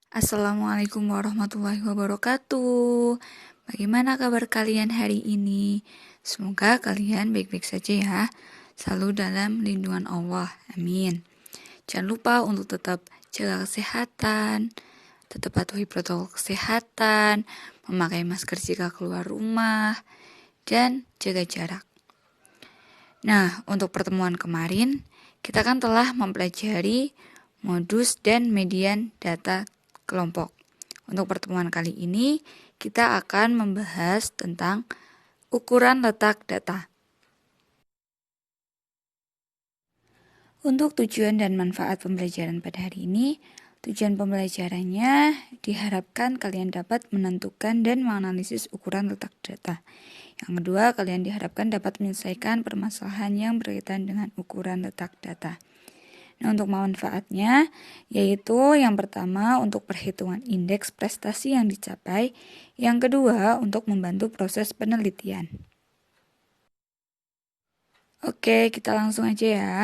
Assalamualaikum warahmatullahi wabarakatuh. Bagaimana kabar kalian hari ini? Semoga kalian baik-baik saja ya. Selalu dalam lindungan Allah. Amin. Jangan lupa untuk tetap jaga kesehatan, tetap patuhi protokol kesehatan, memakai masker jika keluar rumah, dan jaga jarak. Nah, untuk pertemuan kemarin, kita kan telah mempelajari modus dan median data kelompok. Untuk pertemuan kali ini, kita akan membahas tentang ukuran letak data. Untuk tujuan dan manfaat pembelajaran pada hari ini, tujuan pembelajarannya diharapkan kalian dapat menentukan dan menganalisis ukuran letak data. Yang kedua, kalian diharapkan dapat menyelesaikan permasalahan yang berkaitan dengan ukuran letak data. Nah, untuk manfaatnya, yaitu yang pertama untuk perhitungan indeks prestasi yang dicapai, yang kedua untuk membantu proses penelitian. Oke, kita langsung aja ya.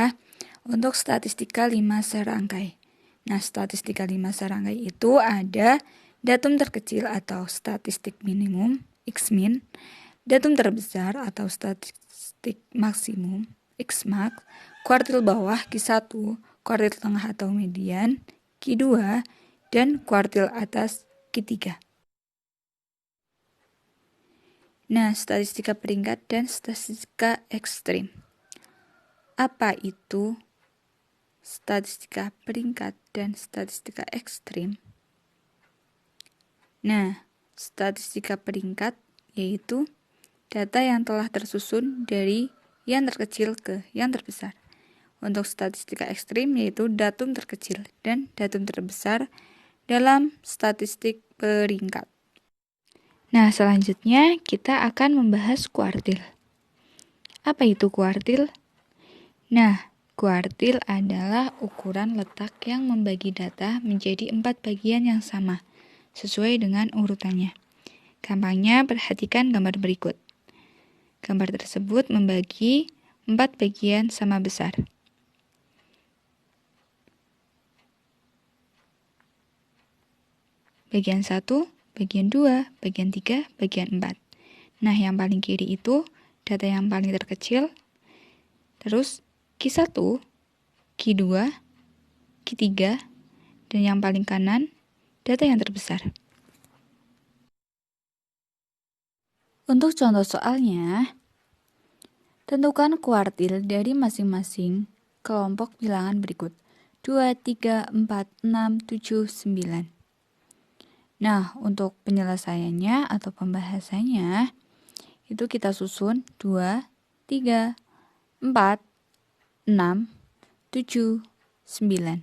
Untuk statistika 5 serangkai. Nah, statistika 5 serangkai itu ada datum terkecil atau statistik minimum, X-min, datum terbesar atau statistik maksimum, X-max, kuartil bawah, Q1, kuartil tengah atau median, Q2, dan kuartil atas, Q3. Nah, statistika peringkat dan statistika ekstrim. Apa itu statistika peringkat dan statistika ekstrim? Nah, statistika peringkat yaitu data yang telah tersusun dari yang terkecil ke yang terbesar. Untuk statistika ekstrim yaitu datum terkecil dan datum terbesar dalam statistik peringkat. Nah, selanjutnya kita akan membahas kuartil. Apa itu kuartil? Nah, kuartil adalah ukuran letak yang membagi data menjadi 4 bagian yang sama, sesuai dengan urutannya. Gampangnya, perhatikan gambar berikut. Gambar tersebut membagi 4 bagian sama besar. Bagian 1, bagian 2, bagian 3, bagian 4. Nah, yang paling kiri itu data yang paling terkecil, terus Q1, Q2, Q3, dan yang paling kanan data yang terbesar. Untuk contoh soalnya, tentukan kuartil dari masing-masing kelompok bilangan berikut. 2, 3, 4, 6, 7, 9. Nah, untuk penyelesaiannya atau pembahasannya, itu kita susun 2, 3, 4, 6, 7, 9.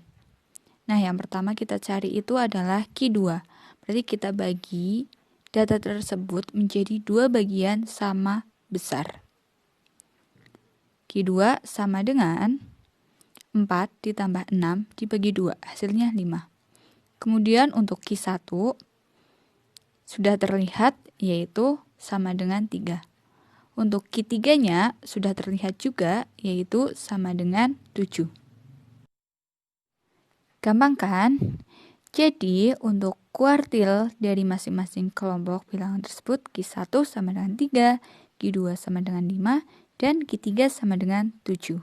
Nah, yang pertama kita cari itu adalah Q2. Berarti kita bagi data tersebut menjadi 2 bagian sama besar. Q2 sama dengan 4 ditambah 6 dibagi 2, hasilnya 5. Kemudian untuk Q1 sudah terlihat yaitu sama dengan 3. Untuk Q3-nya sudah terlihat juga yaitu sama dengan 7. Gampang kan? Jadi, untuk kuartil dari masing-masing kelompok bilangan tersebut, Q1 sama dengan 3, Q2 sama dengan 5, dan Q3 sama dengan 7.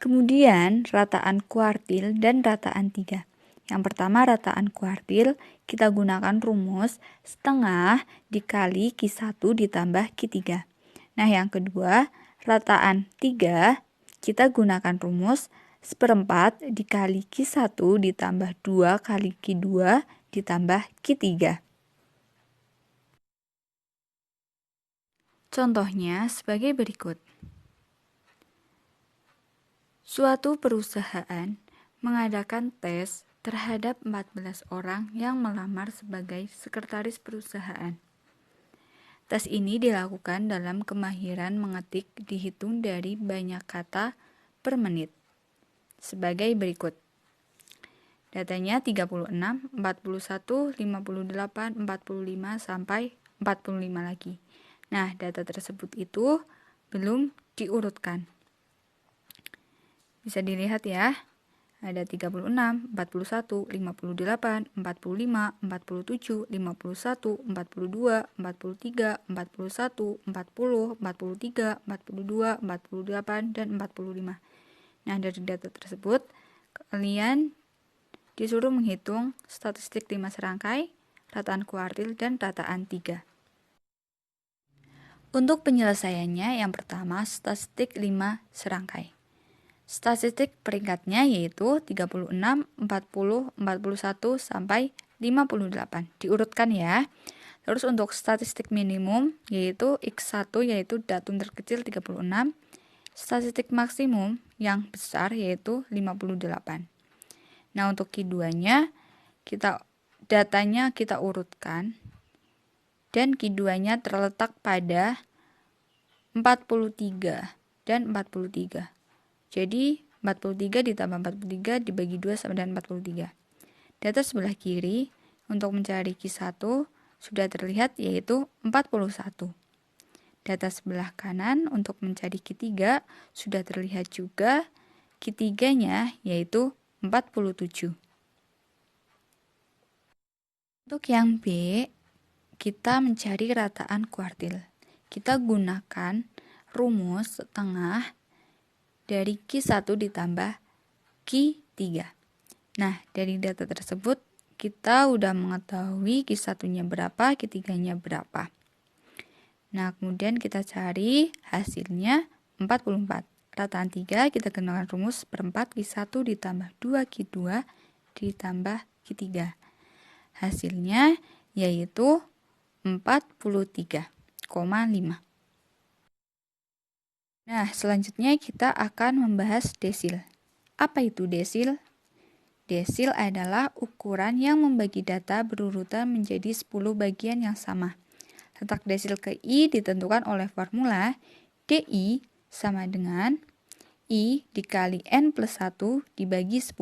Kemudian, rataan kuartil dan rataan 3. Yang pertama, rataan kuartil, kita gunakan rumus setengah dikali Q1 ditambah Q3. Nah, yang kedua, rataan 3, kita gunakan rumus 1/4 dikali Q1 ditambah 2 kali Q2 ditambah Q3. Contohnya sebagai berikut. Suatu perusahaan mengadakan tes terhadap 14 orang yang melamar sebagai sekretaris perusahaan. Tes ini dilakukan dalam kemahiran mengetik dihitung dari banyak kata per menit. Sebagai berikut. Datanya 36, 41, 58, 45, sampai 45 lagi. Nah, data tersebut itu belum diurutkan. Bisa dilihat ya. Ada 36, 41, 58, 45, 47, 51, 42, 43, 41, 40, 43, 42, 48, dan 45. Nah, dari data tersebut, kalian disuruh menghitung statistik 5 serangkai, rataan kuartil, dan rataan 3. Untuk penyelesaiannya, yang pertama, statistik 5 serangkai. Statistik peringkatnya yaitu 36, 40, 41, sampai 58. Diurutkan ya. Terus untuk statistik minimum yaitu X1 yaitu datum terkecil 36. Statistik maksimum yang besar yaitu 58. Nah, untuk Q2-nya datanya kita urutkan dan Q2-nya terletak pada 43 dan 43. Jadi 43 ditambah 43 dibagi 2 sama dengan 43. Data sebelah kiri untuk mencari Q1 sudah terlihat yaitu 41. Data sebelah kanan untuk mencari Q3 sudah terlihat juga Q3-nya yaitu 47. Untuk yang B, kita mencari rataan kuartil. Kita gunakan rumus setengah dari Q1 ditambah Q3. Nah, dari data tersebut kita udah mengetahui Q1-nya berapa, Q3-nya berapa. Nah, kemudian kita cari hasilnya 44. Rataan 3 kita gunakan rumus seperempat Q1 ditambah 2 Q2 ditambah Q3. Hasilnya yaitu 43,5. Nah, selanjutnya kita akan membahas desil. Apa itu desil? Desil adalah ukuran yang membagi data berurutan menjadi 10 bagian yang sama. Letak desil ke I ditentukan oleh formula DI sama dengan I dikali N plus 1 dibagi 10.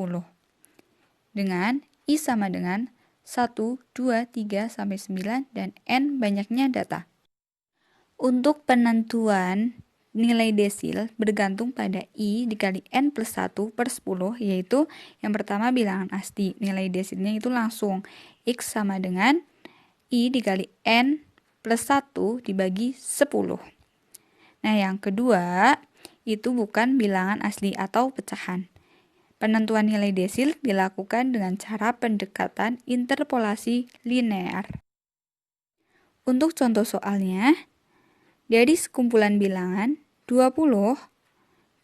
Dengan I sama dengan 1, 2, 3, sampai 9, dan N banyaknya data. Untuk penentuan nilai desil bergantung pada I dikali N plus 1 per 10, yaitu yang pertama bilangan asli. Nilai desilnya itu langsung X sama dengan I dikali N plus 1 dibagi 10. Nah, yang kedua itu bukan bilangan asli atau pecahan. Penentuan nilai desil dilakukan dengan cara pendekatan interpolasi linear. Untuk contoh soalnya, dari sekumpulan bilangan 20,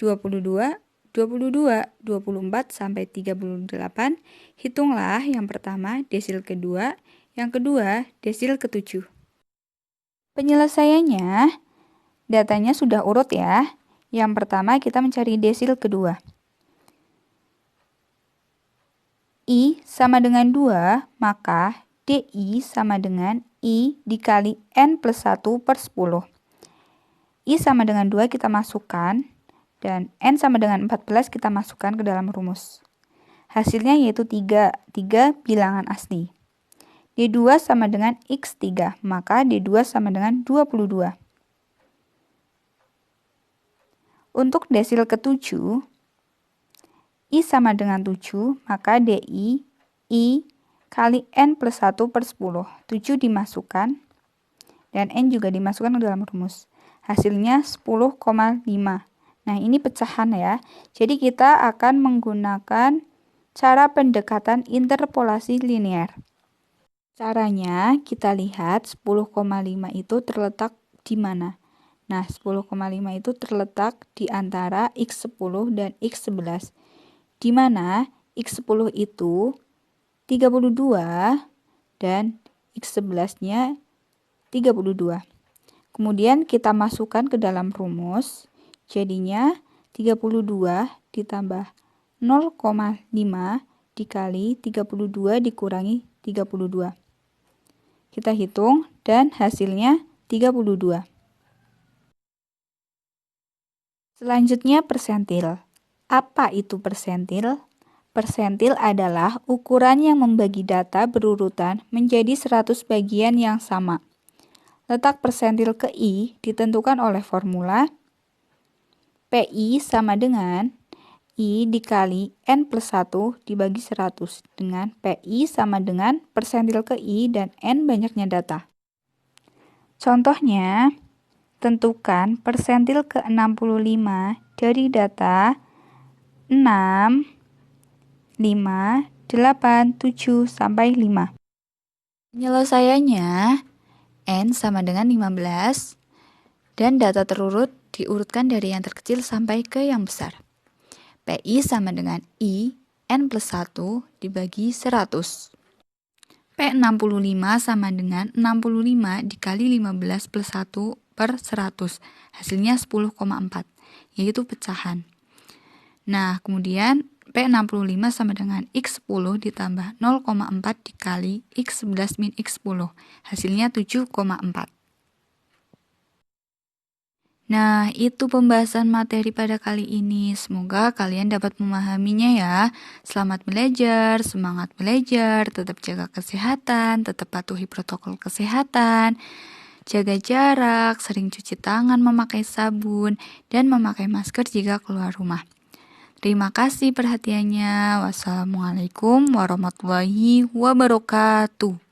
22, 22, 24, sampai 38, hitunglah yang pertama desil kedua, yang kedua desil ketujuh. Penyelesaiannya, datanya sudah urut ya. Yang pertama kita mencari desil kedua. I sama dengan 2, maka DI sama dengan I dikali N plus 1 per 10. I sama dengan 2 kita masukkan, dan N sama dengan 14 kita masukkan ke dalam rumus. Hasilnya yaitu 3 bilangan asli. D2 sama dengan X3, maka D2 sama dengan 22. Untuk desil ke-7, I sama dengan 7, maka DI I kali N plus 1 per 10. 7 dimasukkan, dan N juga dimasukkan ke dalam rumus. Hasilnya 10,5. Nah, ini pecahan ya. Jadi kita akan menggunakan cara pendekatan interpolasi linear. Caranya kita lihat 10,5 itu terletak di mana? Nah, 10,5 itu terletak di antara X10 dan X11. Di mana X10 itu 32 dan X11-nya 32. Kemudian kita masukkan ke dalam rumus, jadinya 32 ditambah 0,5 dikali 32 dikurangi 32. Kita hitung dan hasilnya 32. Selanjutnya persentil. Apa itu persentil? Persentil adalah ukuran yang membagi data berurutan menjadi 100 bagian yang sama. Letak persentil ke I ditentukan oleh formula PI sama dengan I dikali N plus 1 dibagi 100 dengan PI sama dengan persentil ke I dan N banyaknya data. Contohnya, tentukan persentil ke 65 dari data 6, 5, 8, 7, sampai 5. Penyelesaiannya, N sama dengan 15 dan data terurut diurutkan dari yang terkecil sampai ke yang besar. PI sama dengan I, N plus 1 dibagi 100. P65 sama dengan 65 dikali 15 plus 1 per 100. Hasilnya 10,4, yaitu pecahan. Nah, kemudian P65 sama dengan X10 ditambah 0,4 dikali X11 min X10. Hasilnya 7,4. Nah, itu pembahasan materi pada kali ini. Semoga kalian dapat memahaminya ya. Selamat belajar, semangat belajar, tetap jaga kesehatan, tetap patuhi protokol kesehatan, jaga jarak, sering cuci tangan memakai sabun, dan memakai masker jika keluar rumah. Terima kasih perhatiannya. Wassalamualaikum warahmatullahi wabarakatuh.